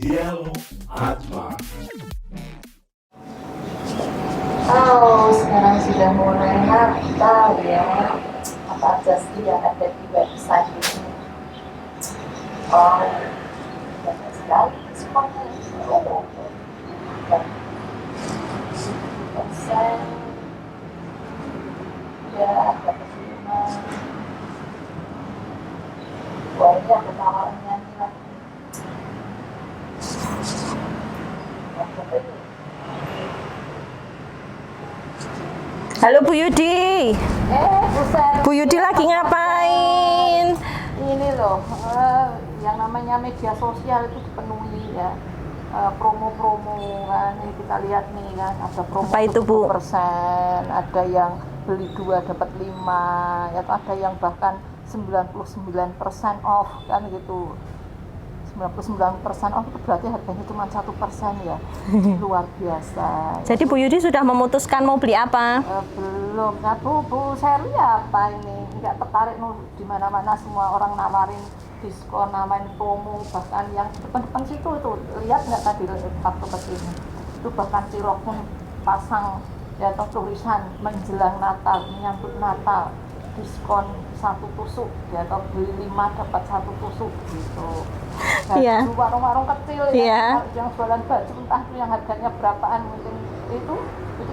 Cielo Atma. Oh, sekarang sudah mulai Natal ya. Apa aja sih yang ada di website ini? Oh, banyak sekali diskonnya. Oh, dan persen ya dapat 5. Wah, ini ada tawaran nyanyi lagi. Apa ini? Halo Bu Yudi. Buset. Bu Yudi lagi ngapain? Ini loh, yang namanya media sosial itu dipenuhi ya, promo-promo kan. Ini kita lihat nih kan, ada promo Apa itu, Bu? 70%, ada yang beli 2 dapat 5, atau ada yang bahkan 99% off kan gitu. 99% off itu berarti harganya cuma 1% ya. Luar biasa. Jadi Bu Yudi sudah memutuskan mau beli apa? Belum, nah Bu Sherly apa ini? Nggak tertarik di mana-mana semua orang nawarin diskon, namain promo, bahkan yang depan-depan situ itu lihat nggak tadi waktu kesini itu bahkan cilok pun pasang ya atau tulisan menjelang Natal, menyambut Natal, diskon 1 tusuk ya, atau beli 5 dapat 1 tusuk gitu. Nah, Iya. di warung-warung kecil Iya. yang jualan baju entah itu yang harganya berapaan mungkin itu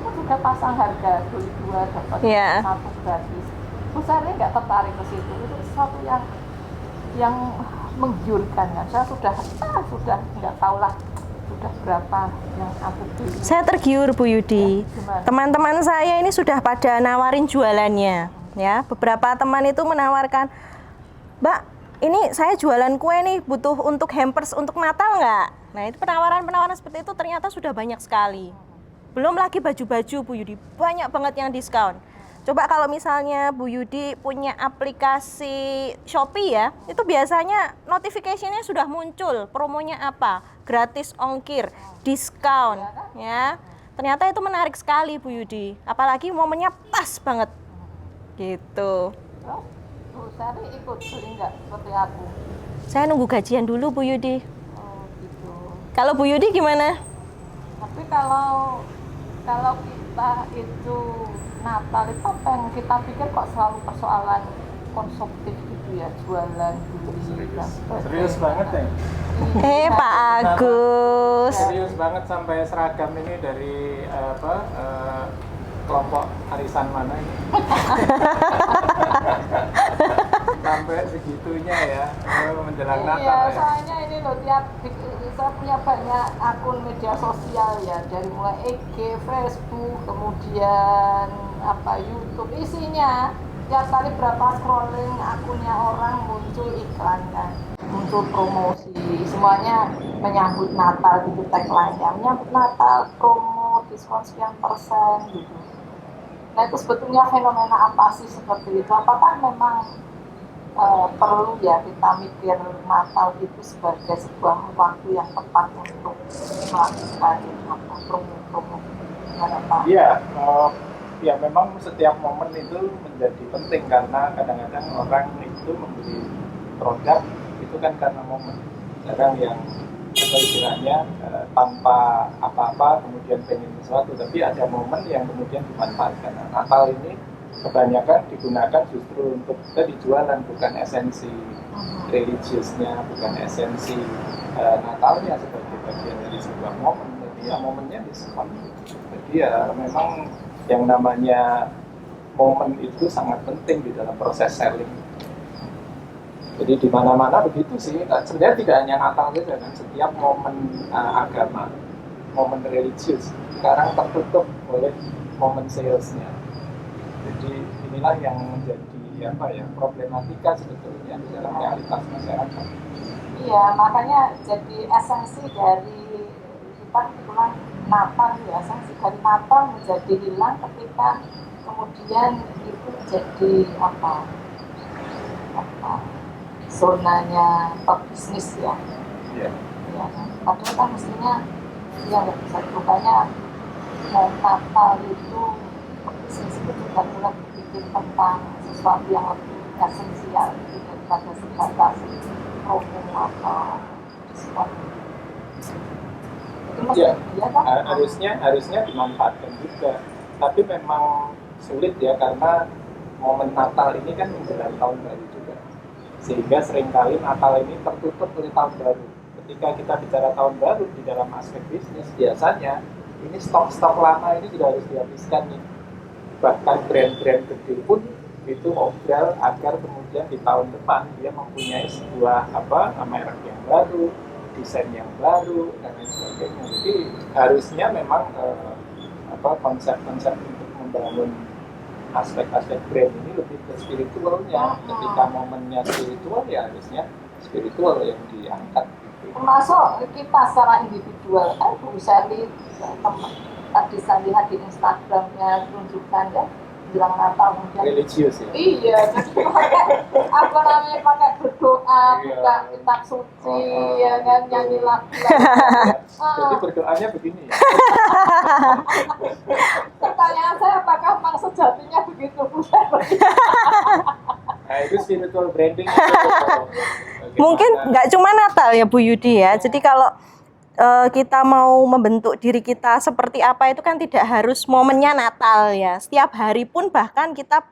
pun sudah pasang harga beli 2 dapat Iya. 1 gratis. Besarnya nggak tertarik ke situ, itu sesuatu yang menggiurkan kan. Saya sudah nggak tahu lah sudah berapa yang aku beli. Saya tergiur Bu Yudi. Gimana? Teman-teman saya ini sudah pada nawarin jualannya, ya. Beberapa teman itu menawarkan, Mbak, ini saya jualan kue nih, butuh untuk hampers untuk Natal nggak? Nah itu penawaran-penawaran seperti itu ternyata sudah banyak sekali. Belum lagi baju-baju Bu Yudi, banyak banget yang diskon. Coba kalau misalnya Bu Yudi punya aplikasi Shopee ya, itu biasanya notification-nya sudah muncul, promonya apa, gratis ongkir, diskon, ya. Ternyata itu menarik sekali Bu Yudi, apalagi momennya pas banget, gitu. Terus Bu Sari ikut beli nggak seperti aku? Saya nunggu gajian dulu Bu Yudi. Oh gitu. Kalau Bu Yudi gimana? Tapi kalau kita itu Natal itu apa yang kita pikir kok selalu persoalan konsumtif gitu ya, jualan beli dan Serius banget ya? Pak Agus. Serius banget sampai seragam ini dari kelompok arisan mana ini? Sampai segitunya ya, menjelang Natal Iya, ya. soalnya ini loh saya punya banyak akun media sosial ya, dari mulai IG, Facebook, kemudian YouTube, isinya tiap kali berapa scrolling akunnya orang muncul iklan kan, muncul promosi, semuanya menyambut Natal gitu, tagline-nya menyambut Natal, promo, diskon sekian persen gitu. Nah itu sebetulnya fenomena apa sih seperti itu? Apakah memang perlu ya kita mikir Natal itu sebagai sebuah waktu yang tepat untuk melakukan promo-promo? Iya, ya memang setiap momen itu menjadi penting karena kadang-kadang orang itu membeli produk itu kan karena momen. Kadang yang istilahnya tanpa apa-apa kemudian pengen sesuatu, tapi ada momen yang kemudian dimanfaatkan. Nah, Natal ini kebanyakan digunakan justru untuk jualan, bukan esensi religiusnya, bukan esensi Natalnya sebagai bagian dari sebuah momen. Jadi ya momennya diskon. Jadi ya memang yang namanya momen itu sangat penting di dalam proses selling. Jadi di mana-mana begitu sih. Sebenarnya tidak hanya Natal saja kan, setiap momen agama, momen religius sekarang tertutup oleh momen salesnya. Jadi inilah yang menjadi problematika sebetulnya di dalam realitas masyarakat. Iya, makanya jadi esensi dari kita kebetulan Natal ya, esensi dari Natal menjadi hilang ketika kemudian itu jadi zonanya pebisnis ya. Iya. Ya, padahal kan mestinya yang nggak bisa dibukanya Natal itu bisnis itu juga mulai berpikir tentang sesuatu yang lebih esensial daripada sebatas promo atau diskon. Itu masih Ya, iya kan? harusnya dimanfaatkan juga. Tapi memang sulit ya karena momen Natal ini kan menjelang tahun baru juga. Sehingga seringkali Natal ini tertutup oleh tahun baru. Ketika kita bicara tahun baru di dalam aspek bisnis, biasanya ini stok-stok lama ini sudah harus dihabiskan nih. Bahkan brand-brand gede pun itu obral agar kemudian di tahun depan dia mempunyai sebuah merek yang baru, desain yang baru dan lain sebagainya. Jadi harusnya memang konsep-konsep untuk membangun aspek-aspek brand ini lebih ke spiritualnya. Ketika momennya spiritual ya harusnya spiritual yang diangkat. Termasuk kita secara individual kan Bu Sherly tadi saya lihat di Instagramnya tunjukkan ya jelang Natal mungkin Religius ya. iya jadi pakai berdoa buka kitab suci ya kan nyanyi lagu Jadi berdoanya begini ya. pertanyaan saya apakah memang sejatinya begitu Bu Sherly? Nah itu spiritual branding. Mungkin nggak cuma Natal ya Bu Yudi ya. Jadi kalau kita mau membentuk diri kita seperti apa itu kan tidak harus momennya Natal ya. Setiap hari pun bahkan kita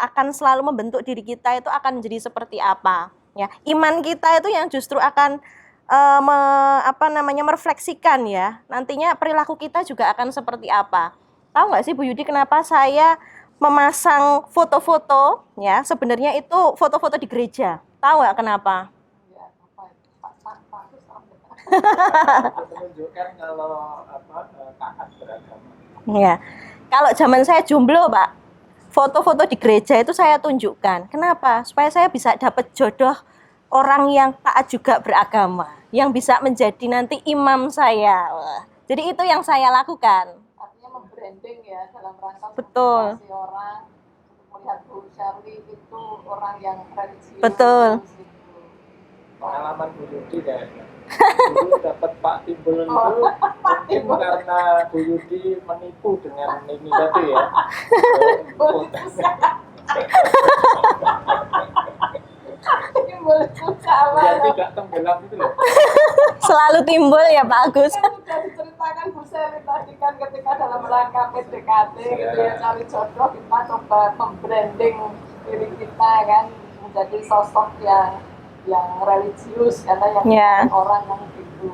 akan selalu membentuk diri kita itu akan menjadi seperti apa. Ya, iman kita itu yang justru akan merefleksikan ya. Nantinya perilaku kita juga akan seperti apa. Tahu nggak sih Bu Yudi kenapa saya memasang foto-foto ya? Sebenarnya itu foto-foto di gereja. Tahu nggak kenapa? Menunjukkan kalau taat beragama. Ya, kalau zaman saya jomblo, Pak, foto-foto di gereja itu saya tunjukkan. Kenapa? Supaya saya bisa dapat jodoh orang yang taat juga beragama, yang bisa menjadi nanti imam saya. Wah. Jadi itu yang saya lakukan. Artinya membranding ya dalam rangka Betul. memotivasi orang untuk melihat Bu Sherly itu orang yang religius. Betul. Pengalaman Bu Yudi kayaknya. Dulu dapat Pak Timbul itu mungkin karena Bu Yudi menipu dengan ini tadi ya. Yang tidak tenggelam itu loh. Selalu timbul ya Pak Agus. Kan sudah diceritakan Bu Sherly tadi kan ketika dalam rangka PDKT gitu ya cari jodoh kita coba membranding diri kita kan menjadi sosok yang religius karena yang orang yang gitu.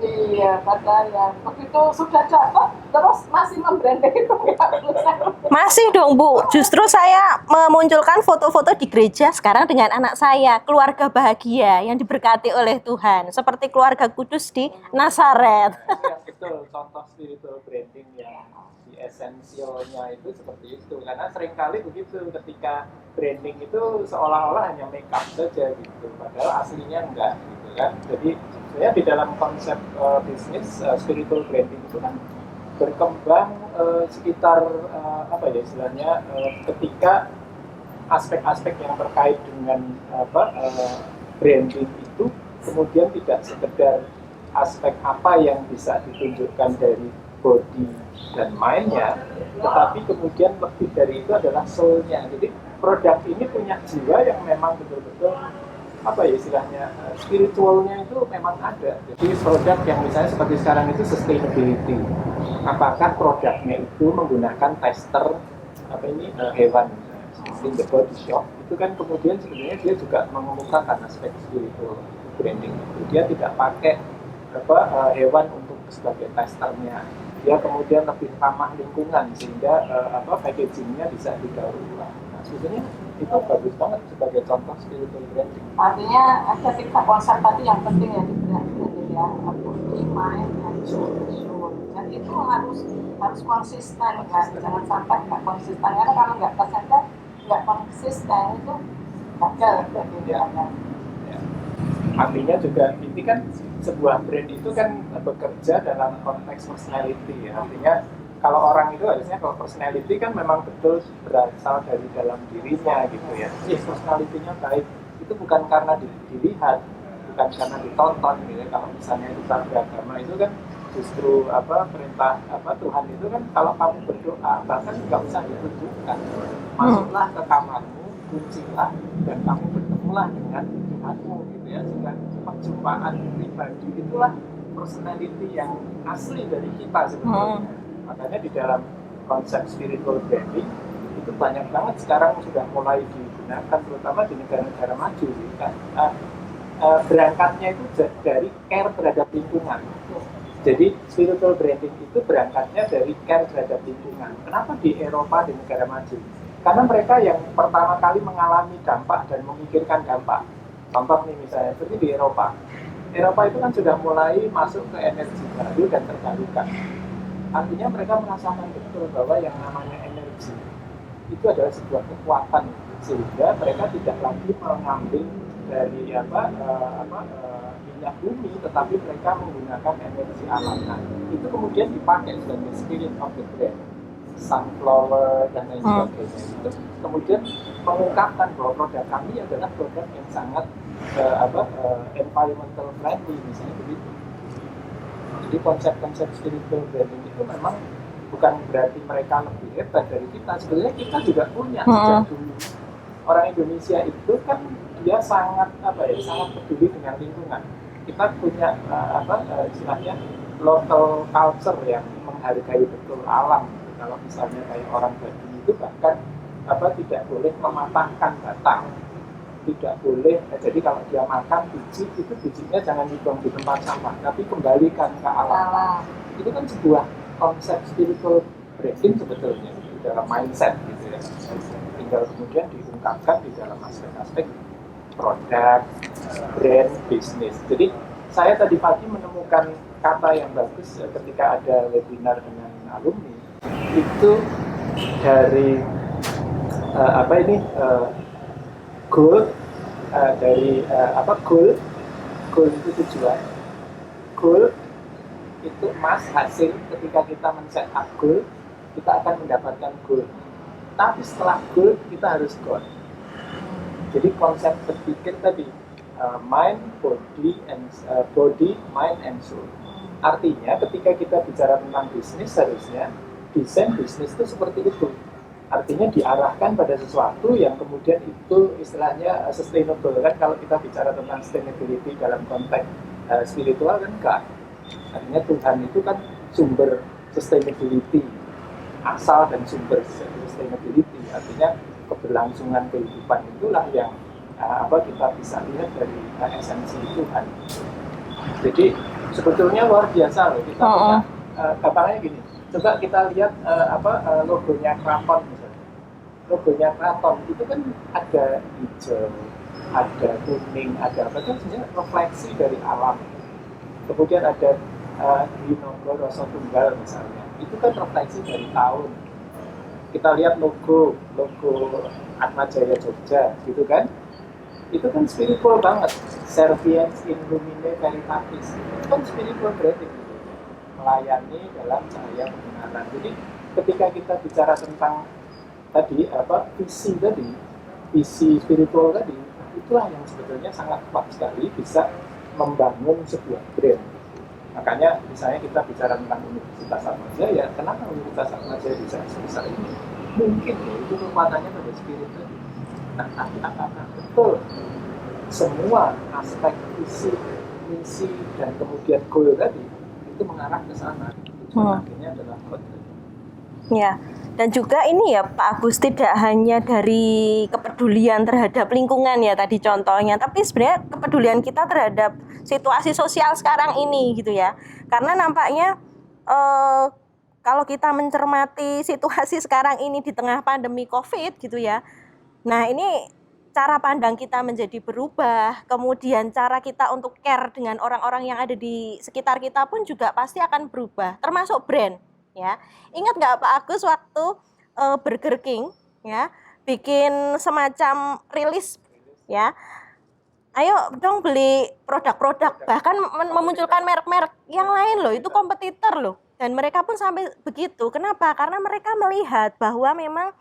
Iya, padahal yang begitu sudah dapat terus masih membranding itu ya Bu Sherly. Masih dong Bu, justru saya memunculkan foto-foto di gereja sekarang dengan anak saya, keluarga bahagia yang diberkati oleh Tuhan, seperti keluarga kudus di Nazaret. Betul, contoh spiritual branding yang di esensialnya itu seperti itu. Karena seringkali begitu ketika branding itu seolah-olah hanya make up saja gitu, padahal aslinya enggak gitu kan. Jadi sebenarnya di dalam konsep bisnis spiritual branding itu kan berkembang sekitar istilahnya ketika aspek-aspek yang terkait dengan branding itu kemudian tidak sekedar aspek apa yang bisa ditunjukkan dari body dan mind-nya, tetapi kemudian lebih dari itu adalah soul-nya. Jadi produk ini punya jiwa yang memang betul-betul istilahnya spiritualnya itu memang ada. Jadi produk yang misalnya seperti sekarang itu sustainability. Apakah produknya itu menggunakan tester hewan in the body shop itu kan kemudian sebenarnya dia juga mengemukakan aspek spiritual branding. Dia tidak pakai hewan untuk sebagai testernya. Dia kemudian lebih ramah lingkungan sehingga packagingnya bisa didaur ulang. Nah, sebenarnya itu bagus banget sebagai contoh spiritual branding. Artinya ada tiga konsep tadi yang penting ya di branding ya, body, mind, and soul. Dan itu harus konsisten kan, jangan sampai nggak konsisten karena kalau nggak konsisten itu gagal brandingnya. Ya. Artinya juga ini kan sebuah brand itu kan bekerja dalam konteks personality ya. Artinya kalau orang itu harusnya kalau personality kan memang betul berasal dari dalam dirinya gitu ya. Personality-nya baik itu bukan karena dilihat, bukan karena ditonton gitu ya. Kalau misalnya itu beragama itu kan justru perintah Tuhan itu kan kalau kamu berdoa bahkan nggak usah ditunjukkan, masuklah ke kamarmu, kuncilah dan kamu bertemu bergabunglah dengan Tuhanmu gitu ya, sehingga perjumpaan pribadi itulah personality yang asli dari kita sebetulnya. Makanya di dalam konsep spiritual branding itu banyak banget sekarang sudah mulai digunakan, terutama di negara-negara maju kan. Berangkatnya itu dari care terhadap lingkungan. Jadi spiritual branding itu berangkatnya dari care terhadap lingkungan. Kenapa di Eropa, di negara maju? Karena mereka yang pertama kali mengalami dampak dan memikirkan dampak. Contoh nih misalnya seperti di Eropa. Eropa itu kan sudah mulai masuk ke energi baru dan terbarukan. Artinya mereka merasakan betul bahwa yang namanya energi itu adalah sebuah kekuatan, sehingga mereka tidak lagi mengambil dari minyak bumi, tetapi mereka menggunakan energi alam. Nah, itu kemudian dipakai sebagai spirit of the brand, sunflower dan lain sebagainya. Itu kemudian mengungkapkan bahwa produk kami adalah produk yang sangat environmental friendly, misalnya begitu. Jadi konsep-konsep spiritual branding itu memang bukan berarti mereka lebih hebat dari kita. Sebenarnya kita juga punya sejak dulu. Orang Indonesia itu kan dia sangat sangat peduli dengan lingkungan. Kita punya istilahnya local culture yang menghargai betul alam. Kalau misalnya kayak orang Baduy itu bahkan tidak boleh mematahkan batang, tidak boleh. Jadi kalau dia makan biji itu bijinya jangan dibuang di tempat sampah, tapi kembalikan ke alam. Itu kan sebuah konsep spiritual branding sebetulnya di dalam mindset gitu ya. Tinggal kemudian diungkapkan di dalam aspek-aspek produk, brand, bisnis. Jadi saya tadi pagi menemukan kata yang bagus ketika ada webinar dengan alumni. Itu dari goal dari goal itu tujuan, goal itu emas hasil. Ketika kita men-set up goal, kita akan mendapatkan goal. Tapi setelah goal kita harus goal. Jadi konsep berpikir tadi mind, body, mind and soul. Artinya ketika kita bicara tentang bisnis, harusnya desain bisnis itu seperti itu. Artinya diarahkan pada sesuatu yang kemudian itu istilahnya sustainable kan. Kalau kita bicara tentang sustainability dalam konteks spiritual kan enggak. Artinya Tuhan itu kan sumber sustainability, asal dan sumber sustainability. Artinya keberlangsungan kehidupan itulah yang kita bisa lihat dari esensi Tuhan. Jadi sebetulnya luar biasa loh kita punya. Gampangnya gini, coba kita lihat logonya Kraton misalnya. Logonya Kraton itu kan ada hijau, ada kuning, ada apa itu sebenarnya refleksi dari alam. Kemudian ada Dwinonggo Rasa Tunggal misalnya, itu kan refleksi dari tahun. Kita lihat logo Atmajaya Jogja gitu kan, itu kan spiritual banget. Serviens in lumine veritatis, itu kan spiritual branding gitu. Melayani dalam cahaya kebenaran. Jadi ketika kita bicara tentang tadi visi spiritual tadi, itulah yang sebetulnya sangat kuat sekali bisa membangun sebuah brand. Makanya misalnya kita bicara tentang Universitas Atmajaya, kenapa Universitas Atmajaya bisa sebesar ini? Mungkin itu kekuatannya pada spirit tadi. Nah, apakah betul semua aspek visi, misi, dan kemudian goal tadi itu mengarah ke sana? Akhirnya adalah God. Ya, dan juga ini ya Pak Agus, tidak hanya dari kepedulian terhadap lingkungan ya tadi contohnya, tapi sebenarnya kepedulian kita terhadap situasi sosial sekarang ini gitu ya. Karena nampaknya kalau kita mencermati situasi sekarang ini di tengah pandemi COVID gitu ya. Nah, ini cara pandang kita menjadi berubah, kemudian cara kita untuk care dengan orang-orang yang ada di sekitar kita pun juga pasti akan berubah, termasuk brand. Ya, ingat nggak Pak Agus waktu Burger King ya bikin semacam rilis ya, ayo dong beli produk-produk, bahkan memunculkan merek-merek yang lain loh, itu kompetitor loh, dan mereka pun sampai begitu. Kenapa? Karena mereka melihat bahwa memang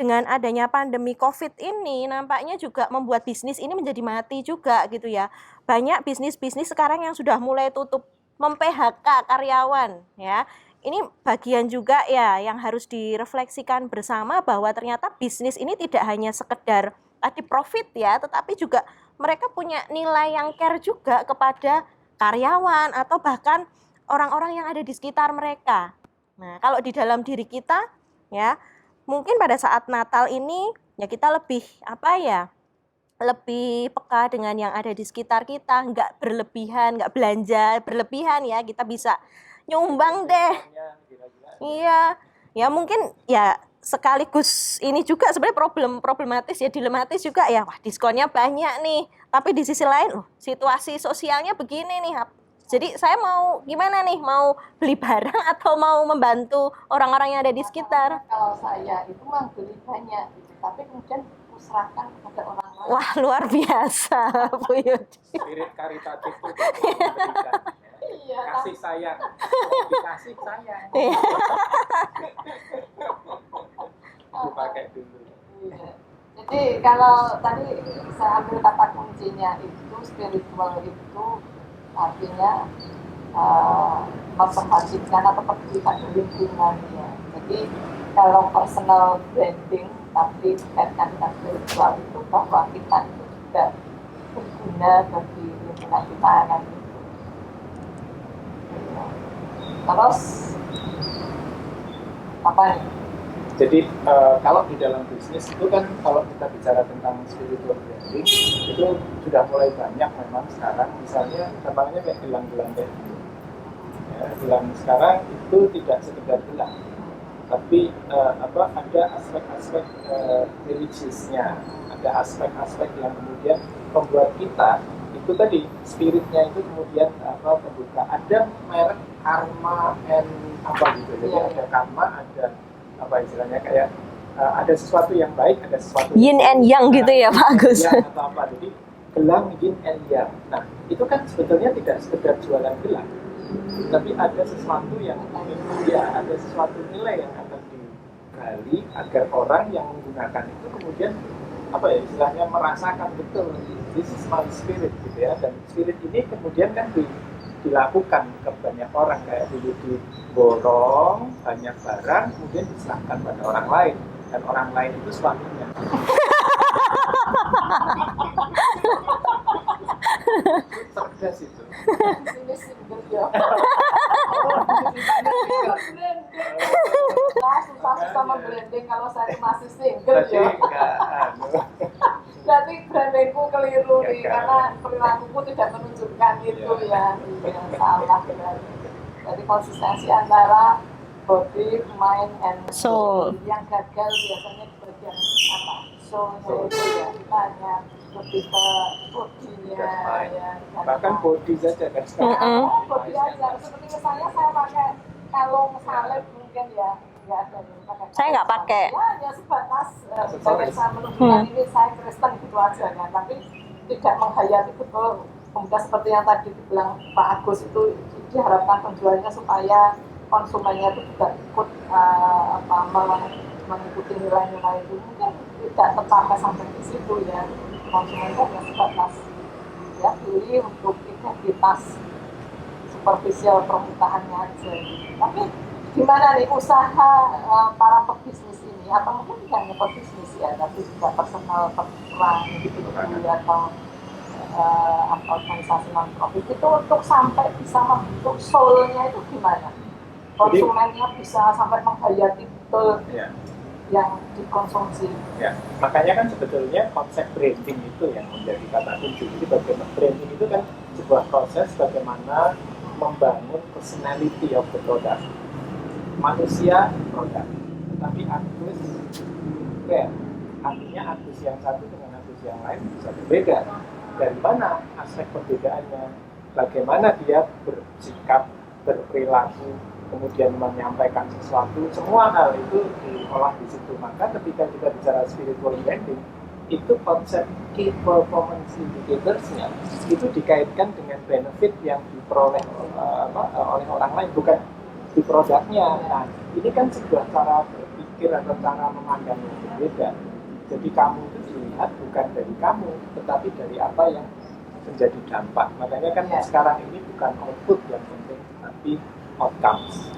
dengan adanya pandemi COVID ini nampaknya juga membuat bisnis ini menjadi mati juga gitu ya. Banyak bisnis-bisnis sekarang yang sudah mulai tutup, mem-PHK karyawan ya. ini bagian juga ya yang harus direfleksikan bersama bahwa ternyata bisnis ini tidak hanya sekedar tadi profit ya, tetapi juga mereka punya nilai yang care juga kepada karyawan atau bahkan orang-orang yang ada di sekitar mereka. Nah, kalau di dalam diri kita ya, mungkin pada saat Natal ini ya kita lebih lebih peka dengan yang ada di sekitar kita, nggak berlebihan, nggak belanja berlebihan ya, kita bisa nyumbang deh. Iya, ya mungkin ya sekaligus ini juga sebenarnya problematis ya, dilematis juga ya, wah diskonnya banyak nih, tapi di sisi lain loh situasi sosialnya begini nih, jadi saya mau gimana nih, mau beli barang atau mau membantu orang-orang yang ada di sekitar? Kalau saya itu mah beli banyak, gitu. Tapi kemudian serahkan kepada orang lain. Wah luar biasa Bu Yudi. Spirit karitatif itu memberikan, Iya, kasih sayang, dikasih sayang. Dipakai dulu. Iya. Jadi kalau tadi saya ambil kata kuncinya itu spiritual itu artinya memperhatikan atau peduli pada lingkungan ya. Jadi kalau personal branding tapi dikaitkan dengan spiritual itu bahwa kita itu juga berguna bagi lingkungan kita kan gitu. Terus apa nih? Jadi kalau di dalam bisnis itu kan kalau kita bicara tentang spiritual branding itu sudah mulai banyak memang sekarang, misalnya gampangnya kayak gelang-gelang kayak gitu. Ya, gelang sekarang itu tidak sekedar gelang, tapi ada aspek-aspek religiusnya, ada aspek-aspek yang kemudian membuat kita itu tadi spiritnya itu kemudian membuka, ada merek karma and apa gitu, jadi ada karma, ada apa istilahnya kayak ada sesuatu yang baik, ada sesuatu Yin and yang gitu ya Pak Agus. Ya, atau apa, jadi gelang yin and yang. Nah itu kan sebetulnya tidak sekedar jualan gelang, tapi ada sesuatu yang ada sesuatu nilai yang akan digali agar orang yang menggunakan itu kemudian apa ya istilahnya merasakan betul this is my spirit gitu ya, dan spirit ini kemudian kan dilakukan ke banyak orang, kayak dulu diborong banyak barang kemudian diserahkan pada orang lain, dan orang lain itu suaminya. Cerdas itu. Ini single ya. Susah membranding kalau saya masih single Jadi ya. enggak Berarti brandingku keliru nih, Gagal. karena perilakuku tidak menunjukkan itu ya. Iya, salah berarti. Jadi konsistensi antara body, mind, and Soul. Yang gagal biasanya di bagian apa? Soul-nya itu ya. Kita hanya lebih ke body-nya ya. bahkan body saja kan Body aja. Seperti misalnya saya pakai kalung salib mungkin ya. Nggak ada yang pakai. Saya nggak pakai. Ya, hanya sebatas sebagai saya menunjukkan ini saya Kristen gitu aja ya. Tapi tidak menghayati betul. Kemudian seperti yang tadi dibilang Pak Agus itu diharapkan penjualnya supaya konsumennya itu juga ikut mengikuti nilai-nilai itu, mungkin tidak tercapai sampai di situ ya. Konsumen itu hanya sebatas ya beli untuk identitas superficial permukaannya aja. Tapi gimana nih usaha para pebisnis ini, atau mungkin tidak hanya pebisnis ya, tapi juga personal perang gitu atau organisasi non-profit itu untuk sampai bisa membentuk soul-nya itu gimana? Konsumennya bisa sampai menghayati betul ya. yang dikonsumsi. Ya, makanya kan sebetulnya konsep branding itu yang menjadi kata kunci. Jadi bagaimana branding itu kan sebuah proses bagaimana membangun personality of the product. Manusia produk, tapi Agus brand. Artinya Agus yang satu dengan Agus yang lain bisa berbeda. Dari mana aspek perbedaannya? Bagaimana dia bersikap, berperilaku, kemudian menyampaikan sesuatu, semua hal itu diolah di situ. Maka ketika kita bicara spiritual branding, itu konsep key performance indicators-nya itu dikaitkan dengan benefit yang diperoleh oleh orang lain, bukan di produknya. Nah, ini kan sebuah cara berpikir atau cara memandang yang berbeda. Jadi kamu itu dilihat bukan dari kamu, tetapi dari apa yang menjadi dampak. Makanya kan sekarang ini bukan output yang penting, tapi outcomes.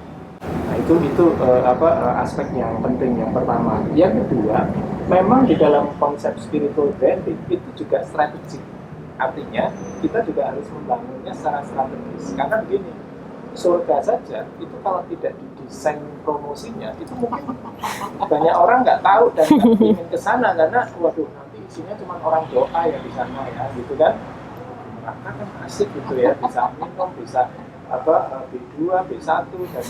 aspek yang penting yang pertama. Yang kedua, memang di dalam konsep spiritual branding itu juga strategi. Artinya kita juga harus membangunnya secara strategis. Karena begini, surga saja itu kalau tidak didesain promosinya itu mungkin banyak orang nggak tahu dan nggak ingin ke sana karena waduh nanti isinya cuma orang doa ya di sana ya gitu kan. Maka kan asik gitu ya, bisa minum, bisa B2, B1 dan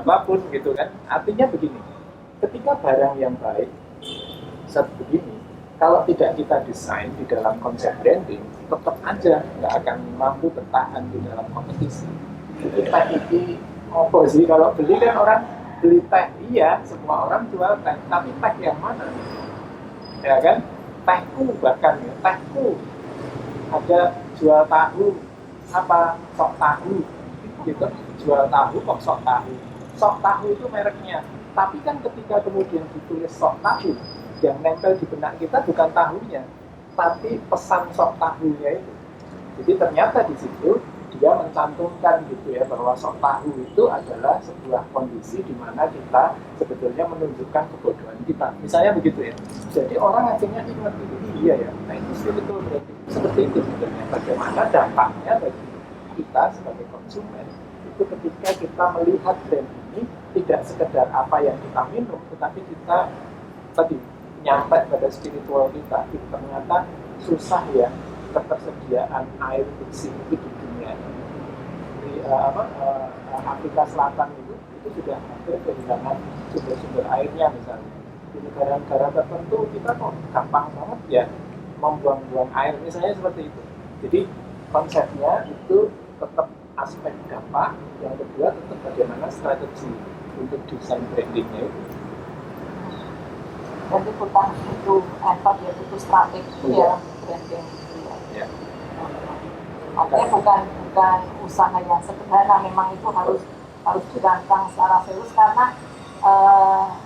apapun gitu kan. Artinya begini, ketika barang yang baik seperti begini, kalau tidak kita desain di dalam konsep branding, tetap aja nggak akan mampu bertahan di dalam kompetisi. Jadi teh ini apa sih? Kalau beli kan orang beli teh, iya semua orang jual teh, tapi teh yang mana? Ya kan? Tehku bahkan ya, tehku ada jual tahu apa sok tahu gitu, jual tahu kok sok tahu itu mereknya, tapi kan ketika kemudian ditulis sok tahu yang nempel di benak kita bukan tahunya tapi pesan sok tahunya itu. Jadi ternyata di situ dia mencantumkan gitu ya bahwa sok tahu itu adalah sebuah kondisi di mana kita sebetulnya menunjukkan kebodohan kita, misalnya begitu ya. Jadi orang akhirnya ingat itu, iya ya, nah itu spiritual branding seperti itu sebetulnya. Bagaimana dampaknya bagi kita sebagai konsumen itu ketika kita melihat brand ini tidak sekedar apa yang kita minum, tetapi kita tadi nyampe pada spiritual kita. Itu ternyata susah ya ketersediaan air bersih itu di dunia. Di Afrika Selatan itu sudah hampir kehilangan sumber-sumber airnya misalnya. Di negara-negara tertentu kita kok gampang banget ya membuang-buang air misalnya seperti itu. Jadi konsepnya itu tetap aspek dampak, yang kedua tetap bagaimana strategi untuk desain brandingnya itu. Jadi bukan itu effort ya, itu strategi ya branding itu ya. Oke, bukan usaha yang sederhana, memang itu harus dirancang secara serius karena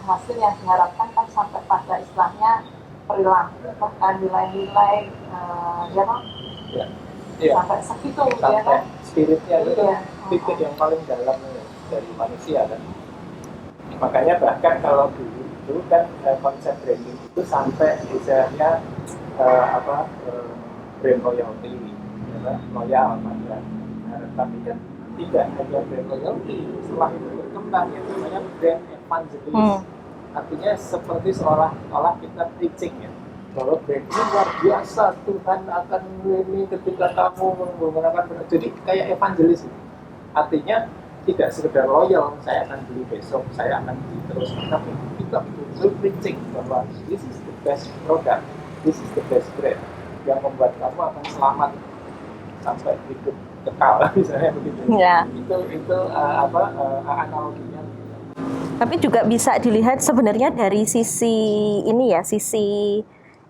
hasil yang diharapkan kan sampai pada istilahnya perilaku, bahkan nilai-nilai sampai segitu sampai ya kan. Spiritnya itu titik yang paling dalam dari manusia kan. Makanya bahkan kalau dulu itu kan konsep branding itu sampai misalnya brand loyalty ya, loyal pada tapi kan tidak hanya brand loyalty, setelah itu berkembang yang namanya brand evangelist. Artinya seperti seolah-olah kita preaching ya bahwa brand ini luar biasa, Tuhan akan ini ketika kamu menggunakan brand. Jadi kayak evangelis. Artinya tidak sekedar loyal, saya akan beli besok, saya akan beli terus, tapi kita betul-betul preaching bahwa this is the best product, this is the best brand yang membuat kamu akan selamat sampai hidup kekal misalnya begitu. Ya. Itu analoginya. Tapi juga bisa dilihat sebenarnya dari sisi ini ya, sisi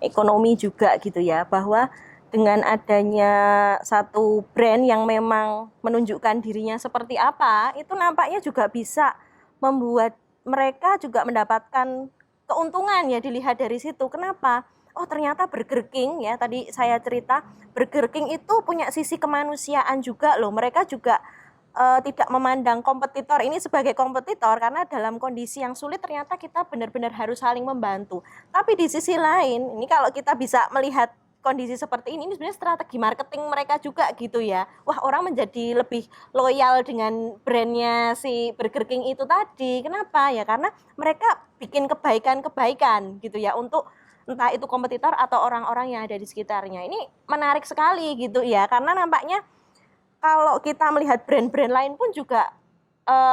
ekonomi juga gitu ya, bahwa dengan adanya satu brand yang memang menunjukkan dirinya seperti apa, itu nampaknya juga bisa membuat mereka juga mendapatkan keuntungan ya, dilihat dari situ. Kenapa? Oh ternyata Burger King ya, tadi saya cerita Burger King itu punya sisi kemanusiaan juga loh. Mereka juga tidak memandang kompetitor ini sebagai kompetitor, karena dalam kondisi yang sulit ternyata kita benar-benar harus saling membantu. Tapi di sisi lain, ini kalau kita bisa melihat kondisi seperti ini sebenarnya strategi marketing mereka juga gitu ya. Wah, orang menjadi lebih loyal dengan brandnya si Burger King itu tadi. Kenapa? Ya karena mereka bikin kebaikan-kebaikan gitu ya untuk entah itu kompetitor atau orang-orang yang ada di sekitarnya. Ini menarik sekali gitu ya, karena nampaknya kalau kita melihat brand-brand lain pun juga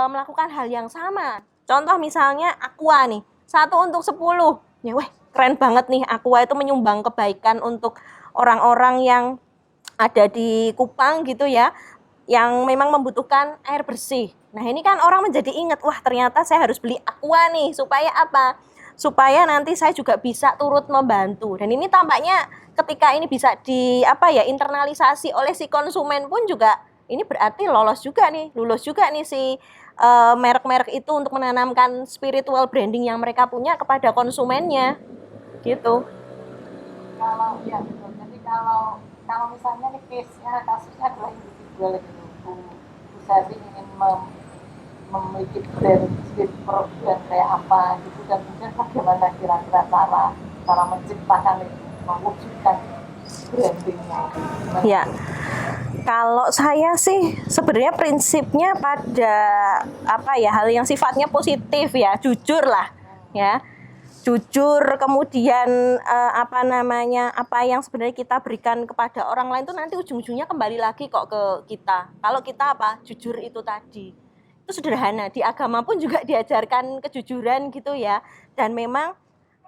melakukan hal yang sama. Contoh misalnya Aqua nih, 1 untuk 10. Ya weh, keren banget nih, Aqua itu menyumbang kebaikan untuk orang-orang yang ada di Kupang gitu ya, yang memang membutuhkan air bersih. Nah ini kan orang menjadi ingat, wah ternyata saya harus beli Aqua nih, supaya apa? Supaya nanti saya juga bisa turut membantu. Dan ini tampaknya ketika ini bisa internalisasi oleh si konsumen pun juga, ini berarti lulus juga nih si merek-merek itu untuk menanamkan spiritual branding yang mereka punya kepada konsumennya gitu. Kalau ya betul. Jadi kalau misalnya nih kasusnya adalah individual gitu, Bu Sari ingin memiliki brand produk kayak apa gitu, dan kemudian bagaimana kira-kira cara menciptakan itu, mewujudkan brandingnya. Ya, kalau saya sih sebenarnya prinsipnya pada apa ya, hal yang sifatnya positif ya, jujur lah ya, jujur, kemudian apa namanya, apa yang sebenarnya kita berikan kepada orang lain itu nanti ujung-ujungnya kembali lagi kok ke kita. Kalau kita apa, jujur itu tadi, itu sederhana, di agama pun juga diajarkan kejujuran gitu ya, dan memang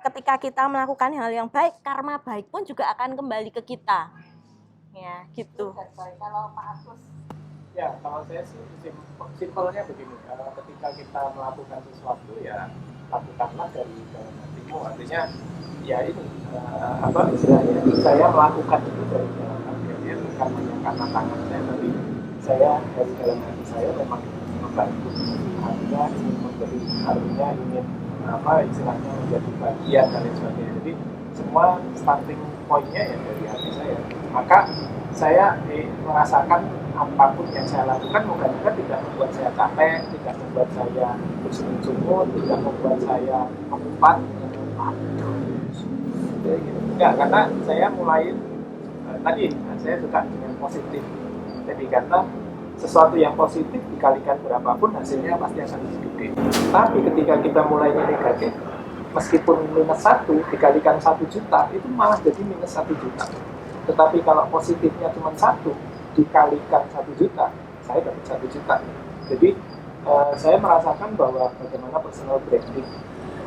ketika kita melakukan hal yang baik, karma baik pun juga akan kembali ke kita. Ya, gitu. Kalau Pak Agus? Ya, kalau saya sih simpelnya begini, ketika kita melakukan sesuatu ya lakukanlah dari dalam hatimu. Artinya ya ini apa istilahnya, saya melakukan itu dari dalam hati, artinya bukan hanya karena tangan saya, tapi saya dari dalam hati saya memang ingin membantu, artinya ingin memberi, artinya ingin apa istilahnya menjadi bagian dan lain sebagainya. Jadi semua starting pointnya ya dari hati saya. Maka saya merasakan apapun yang saya lakukan moga-moga tidak membuat saya capek, tidak membuat saya bersungut-sungut, tidak membuat saya mengumpat. Enggak, karena saya mulai tadi saya suka dengan positif. Jadi karena sesuatu yang positif dikalikan berapapun hasilnya pasti akan lebih gede. Tapi ketika kita mulainya negatif, meskipun -1 dikalikan 1 juta itu malah jadi -1 juta. Tetapi kalau positifnya cuma 1 dikalikan 1 juta, saya dapat 1 juta. Jadi saya merasakan bahwa bagaimana personal branding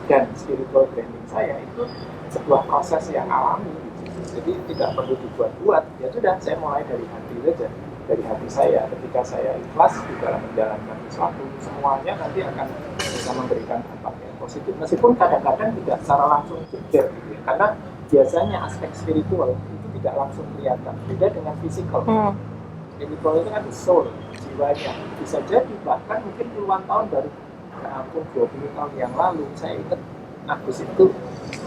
dan spiritual branding saya itu sebuah proses yang alami. Jadi tidak perlu dibuat-buat. Ya sudah, saya mulai dari hati saja, dari hati saya. Ketika saya ikhlas di dalam menjalankan sesuatu, semuanya nanti akan bisa memberikan dampak yang positif. Meskipun kadang-kadang tidak secara langsung jujur, gitu ya. Karena biasanya aspek spiritual itu tidak langsung kelihatan. Beda dengan fisikal. Spiritual itu kan soul, jiwanya. Bisa jadi bahkan mungkin puluhan tahun baru, ampun 20 tahun yang lalu, saya ingat Agus itu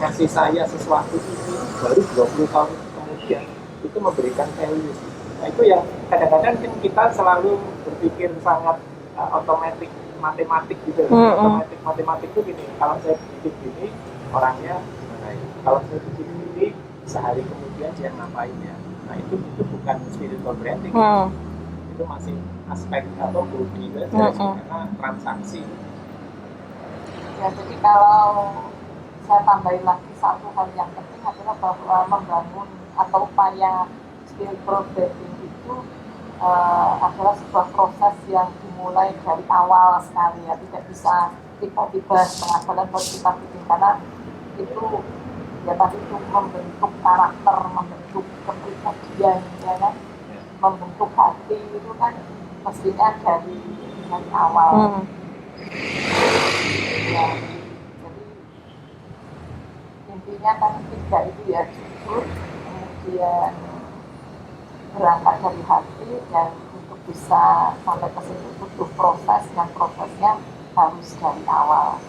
ngasih saya sesuatu ini baru 20 tahun kemudian itu memberikan value. Nah itu yang kadang-kadang kita selalu berpikir sangat otomatis matematik gitu. Otomatik matematik itu gini, kalau saya bikin gini orangnya gimana ya, kalau saya bikin gini sehari kemudian dia ngapain ya. Nah itu bukan spiritual branding, itu masih aspek atau body karena transaksi. Ya, jadi kalau saya tambahin lagi satu hal yang penting adalah bahwa membangun atau upaya spiritual branding itu adalah sebuah proses yang dimulai dari awal sekali ya, tidak bisa tiba-tiba setengah jalan buat kita bikin, karena itu ya tadi itu membentuk karakter, membentuk kepribadian ya kan, membentuk hati itu kan mestinya dari awal. Ya, jadi intinya kan 3 itu ya, jujur, kemudian berangkat dari hati, dan untuk bisa sampai ke situ butuh proses, dan prosesnya harus dari awal.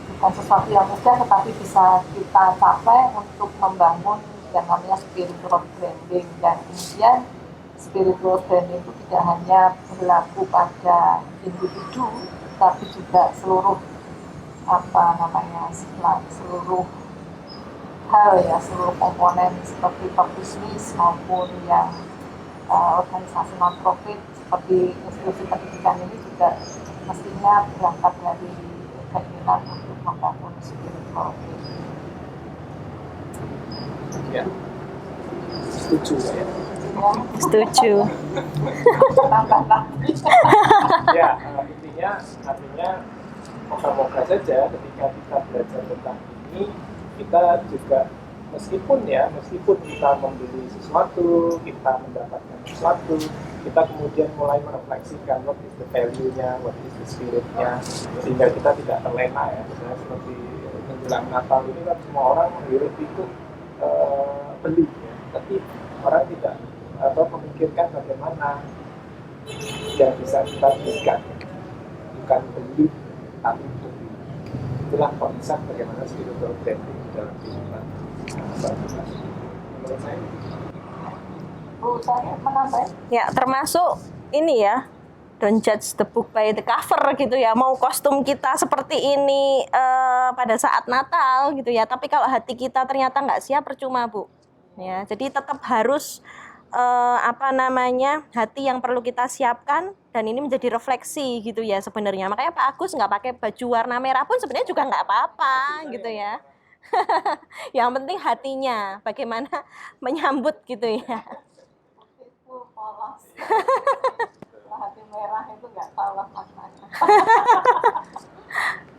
Bukan sesuatu yang mudah, tetapi bisa kita capai untuk membangun yang namanya spiritual branding. Dan kemudian spiritual branding itu tidak hanya berlaku pada individu, tapi juga seluruh seluruh hal ya, seluruh komponen seperti bisnis maupun yang organisasi non-profit seperti institusi pendidikan ini juga mestinya berangkat dari keinginan untuk membangun spiritual branding. Ya, setuju saya. Setuju. Tambah lagi. Ya, artinya moga-moga saja ketika kita belajar tentang ini, kita juga meskipun kita membeli sesuatu, kita mendapatkan sesuatu, kita kemudian mulai merefleksikan what is the value-nya, what is the spirit-nya, sehingga kita tidak terlena ya. Misalnya seperti menjelang Natal ini kan semua orang menghirup itu beli ya, tapi orang tidak memikirkan bagaimana yang bisa kita berikan, bukan beli tapi beli. Itulah konsep bagaimana spiritual branding dalam kehidupan bangsa. Menurut saya. Ya, termasuk ini ya, don't judge the book by the cover gitu ya. Mau kostum kita seperti ini pada saat Natal gitu ya, tapi kalau hati kita ternyata nggak siap, percuma Bu. Ya, jadi tetap harus hati yang perlu kita siapkan, dan ini menjadi refleksi gitu ya sebenarnya. Makanya Pak Agus nggak pakai baju warna merah pun sebenarnya juga nggak apa-apa gitu ya. Yang penting hatinya bagaimana menyambut gitu ya. Itu polos. Hati merah itu nggak salah maknanya.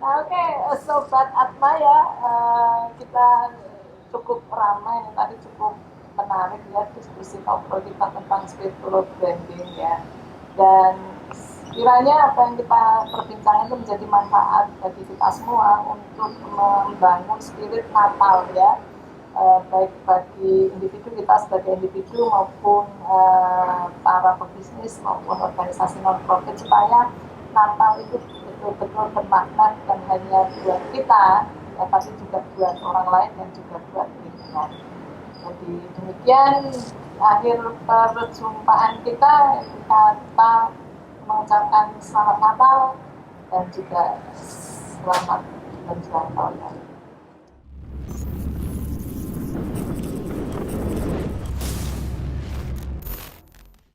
Nah, oke, Sobat Atma ya, kita cukup ramai tadi, cukup menarik ya diskusi ngobrol kita tentang spiritual branding ya. Dan kiranya apa yang kita perbincangkan itu menjadi manfaat bagi kita semua untuk membangun spirit Natal ya, baik bagi individu kita sebagai individu maupun para pebisnis maupun organisasi non-profit, supaya Natal itu betul-betul bermakna bukan hanya buat kita ya, tapi juga buat orang lain dan juga buat lingkungan. Jadi demikian akhir perjumpaan kita mengucapkan selamat Natal dan juga selamat menjelang tahun baru.